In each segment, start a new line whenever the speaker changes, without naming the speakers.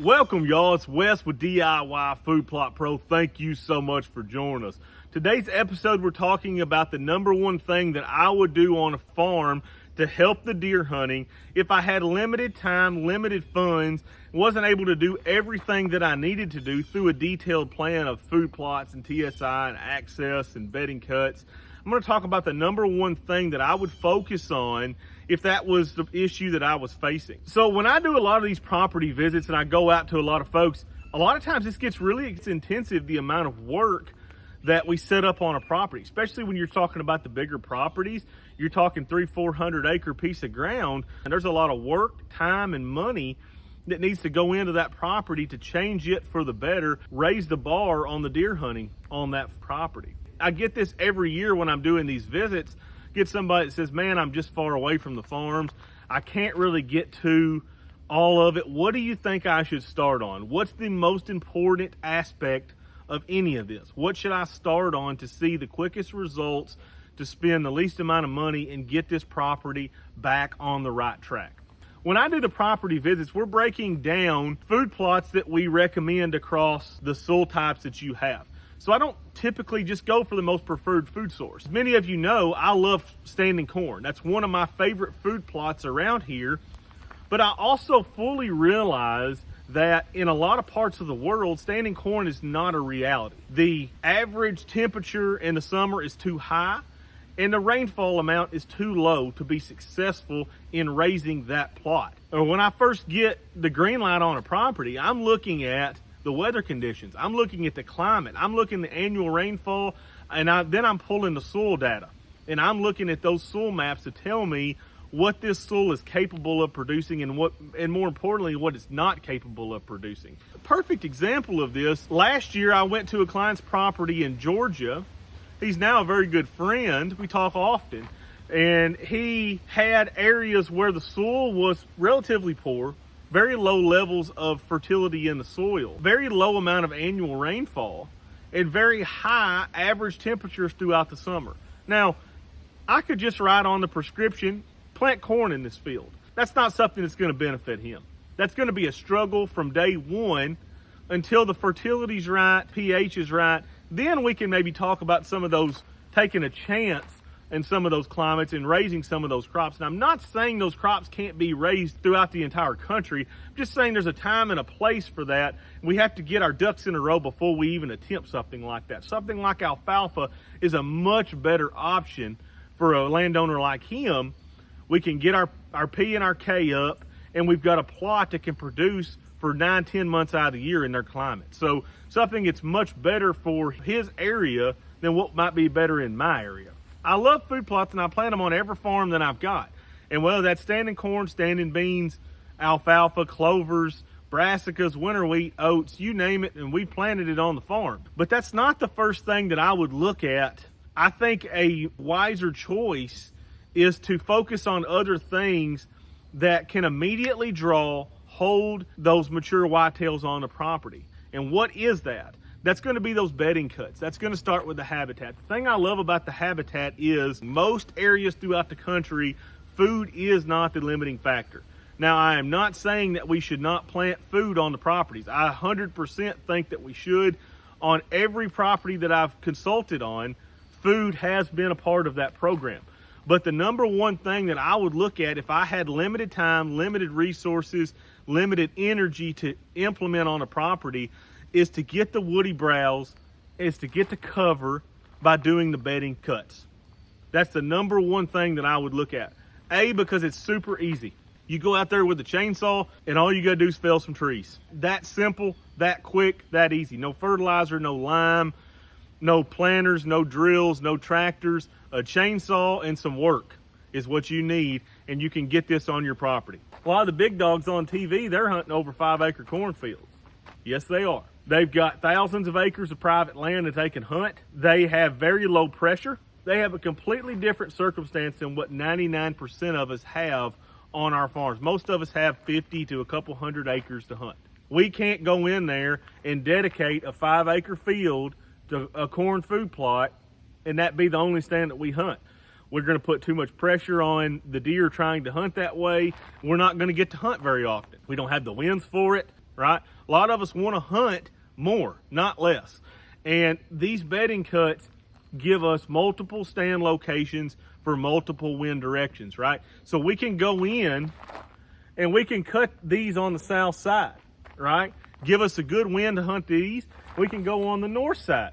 Welcome, y'all. It's Wes with DIY Food Plot Pro. Thank you so much for joining us. Today's episode, we're talking about the number one thing that I would do on a farm to help the deer hunting if I had limited time, limited funds, wasn't able to do everything that I needed to do through a detailed plan of food plots and TSI and access and bedding cuts. I'm going to talk about the number one thing that I would focus on if that was the issue that I was facing. So when I do a lot of these property visits and I go out to a lot of folks, a lot of times this gets really intensive, the amount of work that we set up on a property, especially when you're talking about the bigger properties. You're talking 300-400 acre piece of ground, and there's a lot of work, time, and money that needs to go into that property to change it for the better, raise the bar on the deer hunting on that property. I get this every year when I'm doing these visits. Get somebody that says, man, I'm just far away from the farms. I can't really get to all of it. What do you think I should start on? What's the most important aspect of any of this? What should I start on to see the quickest results, to spend the least amount of money and get this property back on the right track? When I do the property visits, we're breaking down food plots that we recommend across the soil types that you have. So I don't typically just go for the most preferred food source. Many of you know I love standing corn. That's one of my favorite food plots around here. But I also fully realize that in a lot of parts of the world, standing corn is not a reality. The average temperature in the summer is too high, and the rainfall amount is too low to be successful in raising that plot. Or when I first get the green light on a property, I'm looking at the weather conditions. I'm looking at the climate. I'm looking at the annual rainfall, and then I'm pulling the soil data. And I'm looking at those soil maps to tell me what this soil is capable of producing and more importantly, what it's not capable of producing. A perfect example of this, last year I went to a client's property in Georgia. He's now a very good friend. We talk often. And he had areas where the soil was relatively poor, very low levels of fertility in the soil, very low amount of annual rainfall, and very high average temperatures throughout the summer. Now, I could just write on the prescription, plant corn in this field. That's not something that's going to benefit him. That's going to be a struggle from day one until the fertility's right, pH is right. Then we can maybe talk about some of those, taking a chance in some of those climates and raising some of those crops. And I'm not saying those crops can't be raised throughout the entire country. I'm just saying there's a time and a place for that. We have to get our ducks in a row before we even attempt something like that. Something like alfalfa is a much better option for a landowner like him. We can get our P and our K up, and we've got a plot that can produce for 9-10 months out of the year in their climate. So something that's much better for his area than what might be better in my area. I love food plots, and I plant them on every farm that I've got. And whether that's standing corn, standing beans, alfalfa, clovers, brassicas, winter wheat, oats, you name it, and we planted it on the farm. But that's not the first thing that I would look at. I think a wiser choice is to focus on other things that can immediately hold those mature whitetails on the property. And what is that? That's going to be those bedding cuts. That's going to start with the habitat. The thing I love about the habitat is most areas throughout the country, food is not the limiting factor. Now, I am not saying that we should not plant food on the properties. I 100% think that we should. On every property that I've consulted on, food has been a part of that program. But the number one thing that I would look at if I had limited time, limited resources, limited energy to implement on a property is to get the woody browse, is to get the cover by doing the bedding cuts. That's the number one thing that I would look at. Because it's super easy. You go out there with a chainsaw and all you gotta do is fell some trees. That simple, that quick, that easy. No fertilizer, no lime, no planters, no drills, no tractors. A chainsaw and some work is what you need, and you can get this on your property. A lot of the big dogs on TV, they're hunting over 5-acre cornfields. Yes, they are. They've got thousands of acres of private land that they can hunt. They have very low pressure. They have a completely different circumstance than what 99% of us have on our farms. Most of us have 50 to a couple hundred acres to hunt. We can't go in there and dedicate a 5-acre field to a corn food plot and that be the only stand that we hunt. We're going to put too much pressure on the deer trying to hunt that way. We're not going to get to hunt very often. We don't have the winds for it, right? A lot of us want to hunt more, not less. And these bedding cuts give us multiple stand locations for multiple wind directions, right? So we can go in and we can cut these on the south side, right? Give us a good wind to hunt these. We can go on the north side.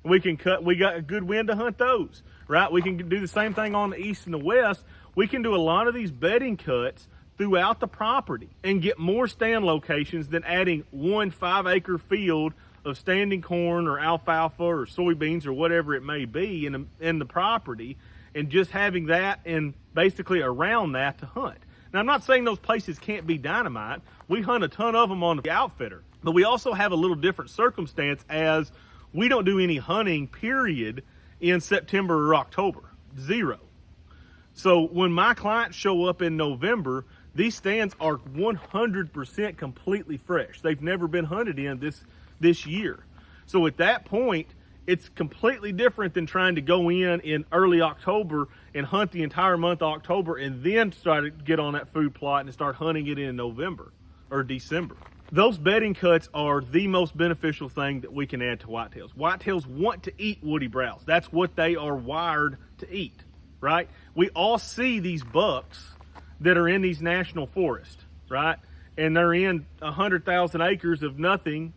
We got a good wind to hunt those, right? We can do the same thing on the east and the west. We can do a lot of these bedding cuts throughout the property and get more stand locations than adding 1 5-acre field of standing corn or alfalfa or soybeans or whatever it may be in the property, and just having that and basically around that to hunt. Now, I'm not saying those places can't be dynamite. We hunt a ton of them on the outfitter, but we also have a little different circumstance as we don't do any hunting, period, in September or October. Zero. So when my clients show up in November, these stands are 100% completely fresh. They've never been hunted in this year. So at that point, it's completely different than trying to go in early October and hunt the entire month of October and then start to get on that food plot and start hunting it in November or December. Those bedding cuts are the most beneficial thing that we can add to whitetails. Whitetails want to eat woody browse. That's what they are wired to eat, right? We all see these bucks that are in these national forests, right? And they're in 100,000 acres of nothing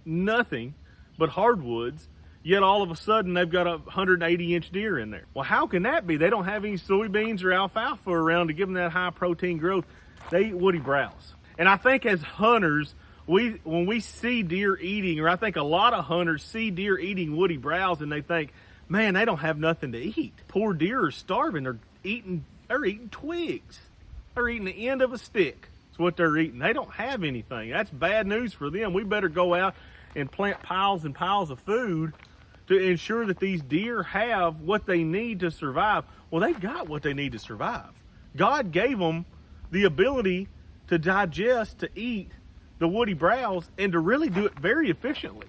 but hardwoods, yet all of a sudden they've got a 180-inch deer in there. Well, how can that be? They don't have any soybeans or alfalfa around to give them that high protein growth. They eat woody browse. And I think as hunters, when we see deer eating, or I think a lot of hunters see deer eating woody browse and they think, man, they don't have nothing to eat. Poor deer are starving. They're eating twigs. They're eating the end of a stick. That's what they're eating. They don't have anything. That's bad news for them. We better go out and plant piles and piles of food to ensure that these deer have what they need to survive. Well, they've got what they need to survive. God gave them the ability to digest, to eat the woody browse, and to really do it very efficiently.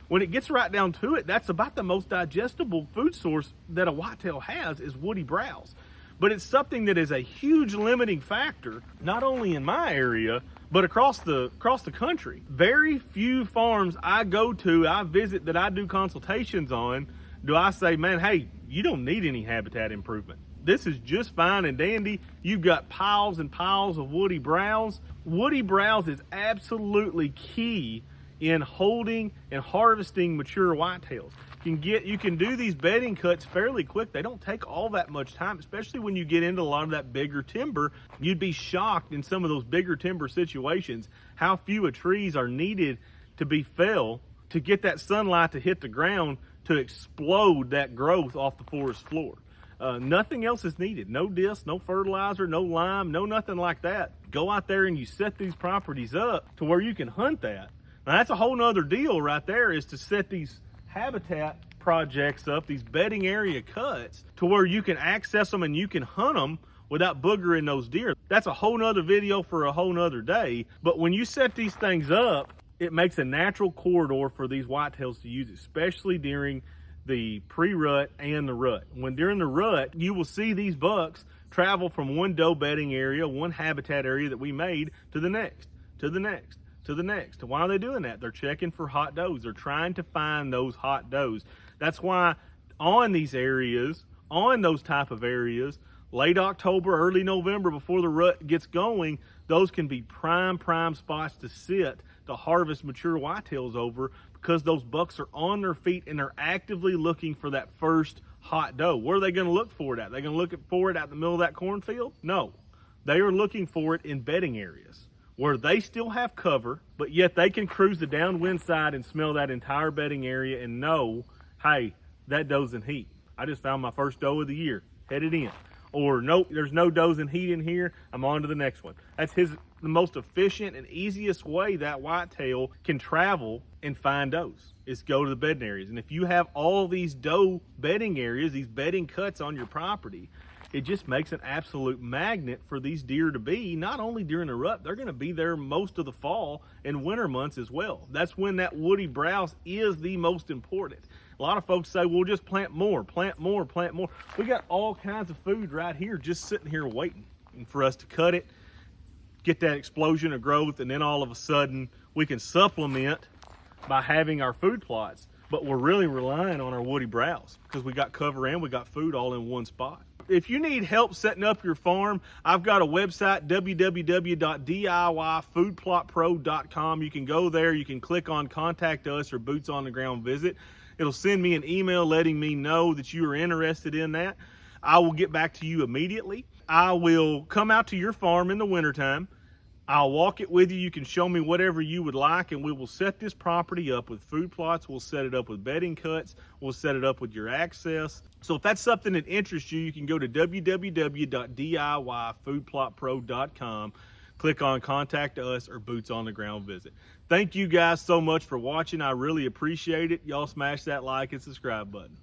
When it gets right down to it, that's about the most digestible food source that a whitetail has is woody browse. But it's something that is a huge limiting factor, not only in my area, but across the country. Very few farms I go to, I visit, that I do consultations on, do I say, man, hey, you don't need any habitat improvement. This is just fine and dandy. You've got piles and piles of woody browse. Woody browse is absolutely key in holding and harvesting mature whitetails. You can do these bedding cuts fairly quick. They don't take all that much time, especially when you get into a lot of that bigger timber. You'd be shocked in some of those bigger timber situations how few of trees are needed to be felled to get that sunlight to hit the ground to explode that growth off the forest floor. Nothing else is needed. No disc, no fertilizer, no lime, no nothing like that. Go out there and you set these properties up to where you can hunt that. Now that's a whole nother deal right there, is to set these habitat projects up, these bedding area cuts, to where you can access them and you can hunt them without boogering those deer. That's a whole nother video for a whole nother day. But when you set these things up, it makes a natural corridor for these whitetails to use, especially during the pre-rut and the rut. When during the rut, you will see these bucks travel from one doe bedding area, one habitat area that we made, to the next, to the next, to the next. Why are they doing that? They're checking for hot does. They're trying to find those hot does. That's why on these areas, on those type of areas, late October, early November, before the rut gets going, those can be prime spots to sit to harvest mature whitetails over, because those bucks are on their feet and they're actively looking for that first hot doe. Where are they going to look for it at? They're going to look for it out in the middle of that cornfield? No. They are looking for it in bedding areas where they still have cover, but yet they can cruise the downwind side and smell that entire bedding area and know, hey, that doe's in heat. I just found my first doe of the year, headed in. Or nope, there's no does in heat in here, I'm on to the next one. That's the most efficient and easiest way that whitetail can travel and find does, is go to the bedding areas. And if you have all these doe bedding areas, these bedding cuts on your property, it just makes an absolute magnet for these deer to be, not only during the rut, they're gonna be there most of the fall and winter months as well. That's when that woody browse is the most important. A lot of folks say, well, just plant more, plant more, plant more. We got all kinds of food right here just sitting here waiting for us to cut it, get that explosion of growth, and then all of a sudden we can supplement by having our food plots. But we're really relying on our woody browse because we got cover and we got food all in one spot. If you need help setting up your farm, I've got a website, www.diyfoodplotpro.com. You can go there, you can click on Contact Us or Boots on the Ground Visit. It'll send me an email letting me know that you are interested in that. I will get back to you immediately. I will come out to your farm in the wintertime. I'll walk it with you. You can show me whatever you would like, and we will set this property up with food plots. We'll set it up with bedding cuts. We'll set it up with your access. So if that's something that interests you, you can go to www.diyfoodplotpro.com, click on Contact Us or Boots on the Ground Visit. Thank you guys so much for watching. I really appreciate it. Y'all smash that like and subscribe button.